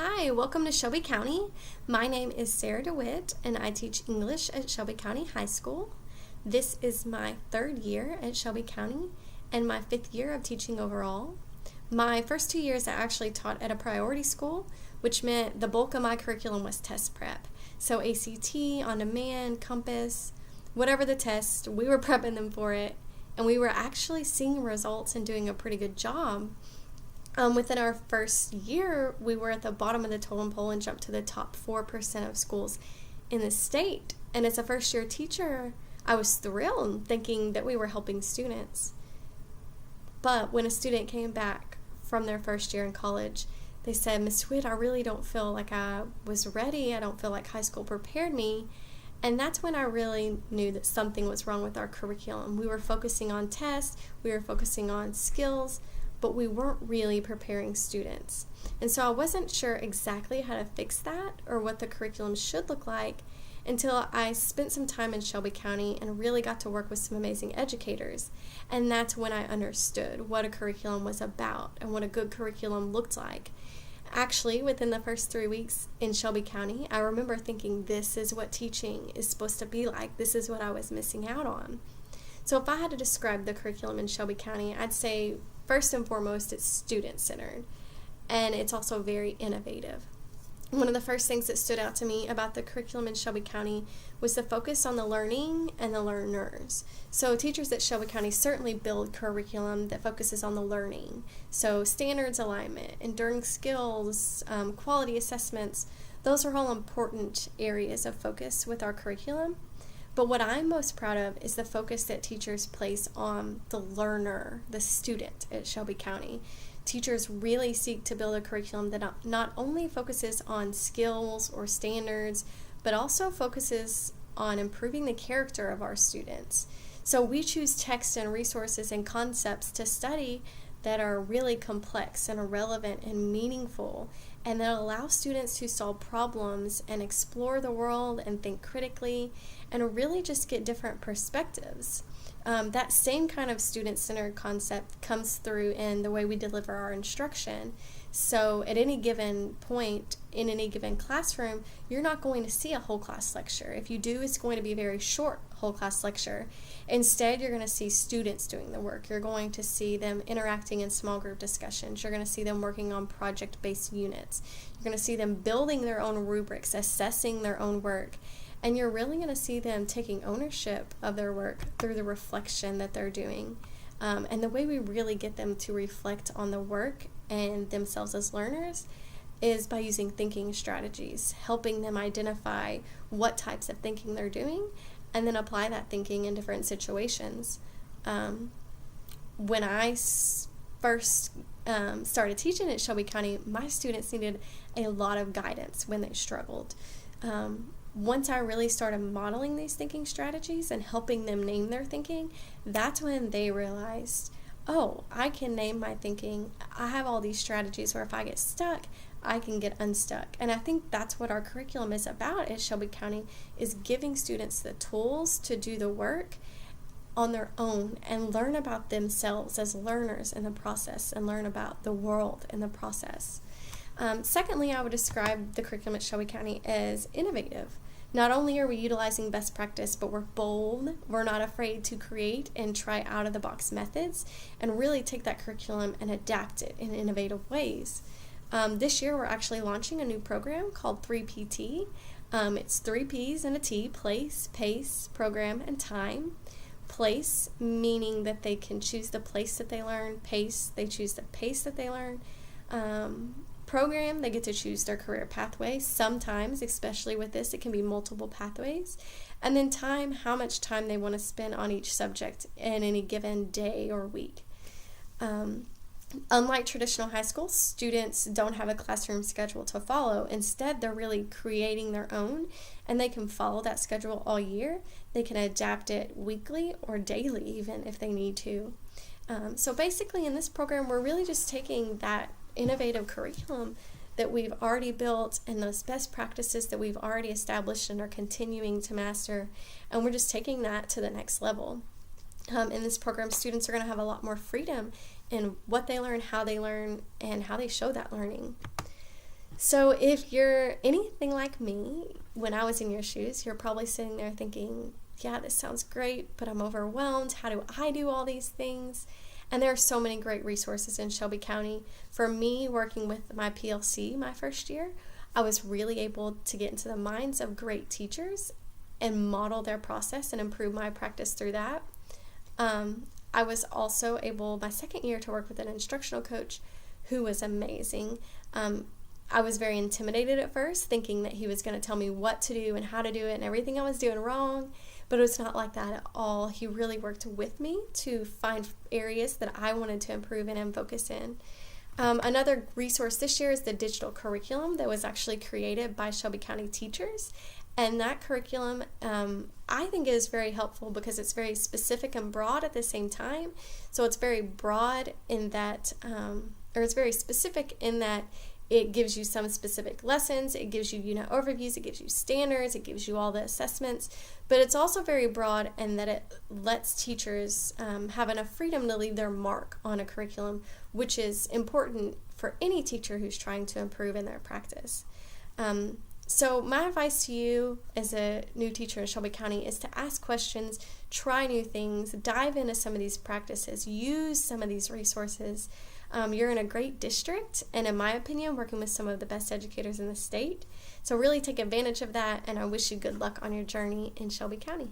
Hi, welcome to Shelby County. My name is Sarah DeWitt, and I teach English at Shelby County High School. This is my third year at Shelby County and my fifth year of teaching overall. My first 2 years I actually taught at a priority school, which meant the bulk of my curriculum was test prep. So ACT, On Demand, Compass, whatever the test, we were prepping them for it, and we were actually seeing results and doing a pretty good job. Within our first year, we were at the bottom of the totem pole and jumped to the top 4% of schools in the state. And as a first year teacher, I was thrilled thinking that we were helping students. But when a student came back from their first year in college, they said, "Ms. DeWitt, I really don't feel like I was ready. I don't feel like high school prepared me." And that's when I really knew that something was wrong with our curriculum. We were focusing on tests, we were focusing on skills, but we weren't really preparing students. And so I wasn't sure exactly how to fix that or what the curriculum should look like until I spent some time in Shelby County and really got to work with some amazing educators. And that's when I understood what a curriculum was about and what a good curriculum looked like. Actually, within the first 3 weeks in Shelby County, I remember thinking, this is what teaching is supposed to be like. This is what I was missing out on. So if I had to describe the curriculum in Shelby County, I'd say first and foremost, it's student-centered, and it's also very innovative. One of the first things that stood out to me about the curriculum in Shelby County was the focus on the learning and the learners. So teachers at Shelby County certainly build curriculum that focuses on the learning. So standards alignment, enduring skills, quality assessments, those are all important areas of focus with our curriculum. But what I'm most proud of is the focus that teachers place on the learner, the student at Shelby County. Teachers really seek to build a curriculum that not only focuses on skills or standards, but also focuses on improving the character of our students. So we choose texts and resources and concepts to study that are really complex and relevant and meaningful, and that allow students to solve problems and explore the world and think critically and really just get different perspectives. That same kind of student-centered concept comes through in the way we deliver our instruction. So at any given point in any given classroom, you're not going to see a whole class lecture. If you do, it's going to be a very short whole class lecture. Instead, you're going to see students doing the work. You're going to see them interacting in small group discussions. You're going to see them working on project-based units. You're going to see them building their own rubrics, assessing their own work. And you're really going to see them taking ownership of their work through the reflection that they're doing. And the way we really get them to reflect on the work and themselves as learners is by using thinking strategies, helping them identify what types of thinking they're doing, and then apply that thinking in different situations. When I first started teaching at Shelby County, my students needed a lot of guidance when they struggled. Once I really started modeling these thinking strategies and helping them name their thinking, that's when they realized, oh, I can name my thinking. I have all these strategies where if I get stuck, I can get unstuck. And I think that's what our curriculum is about at Shelby County, is giving students the tools to do the work on their own and learn about themselves as learners in the process and learn about the world in the process. Secondly, I would describe the curriculum at Shelby County as innovative. Not only are we utilizing best practice, but we're bold. We're not afraid to create and try out-of-the-box methods and really take that curriculum and adapt it in innovative ways. This year, we're actually launching a new program called 3PT. It's 3 Ps and a T: place, pace, program, and time. Place, meaning that they can choose the place that they learn. Pace, they choose the pace that they learn. Program, they get to choose their career pathway. Sometimes, especially with this, it can be multiple pathways. And then time, how much time they want to spend on each subject in any given day or week. Unlike traditional high school, students don't have a classroom schedule to follow. Instead, they're really creating their own, and they can follow that schedule all year. They can adapt it weekly or daily even if they need to. So basically in this program, we're really just taking that innovative curriculum that we've already built and those best practices that we've already established and are continuing to master, and we're just taking that to the next level. In this program, students are going to have a lot more freedom in what they learn, how they learn, and how they show that learning. So if you're anything like me, when I was in your shoes, you're probably sitting there thinking, yeah, this sounds great, but I'm overwhelmed. How do I do all these things? And there are so many great resources in Shelby County. For me, working with my PLC my first year, I was really able to get into the minds of great teachers and model their process and improve my practice through that. I was also able, my second year, to work with an instructional coach who was amazing. I was very intimidated at first, thinking that he was going to tell me what to do and how to do it and everything I was doing wrong, but it was not like that at all. He really worked with me to find areas that I wanted to improve in and focus in. Another resource this year is the digital curriculum that was actually created by Shelby County teachers. And that curriculum, I think, is very helpful because it's very specific and broad at the same time. So it's very broad in that, or it's very specific in that it gives you some specific lessons, it gives you unit overviews, it gives you standards, it gives you all the assessments, but it's also very broad in that it lets teachers have enough freedom to leave their mark on a curriculum, which is important for any teacher who's trying to improve in their practice. So my advice to you as a new teacher in Shelby County is to ask questions, try new things, dive into some of these practices, use some of these resources. You're in a great district, and in my opinion, working with some of the best educators in the state. So really take advantage of that, and I wish you good luck on your journey in Shelby County.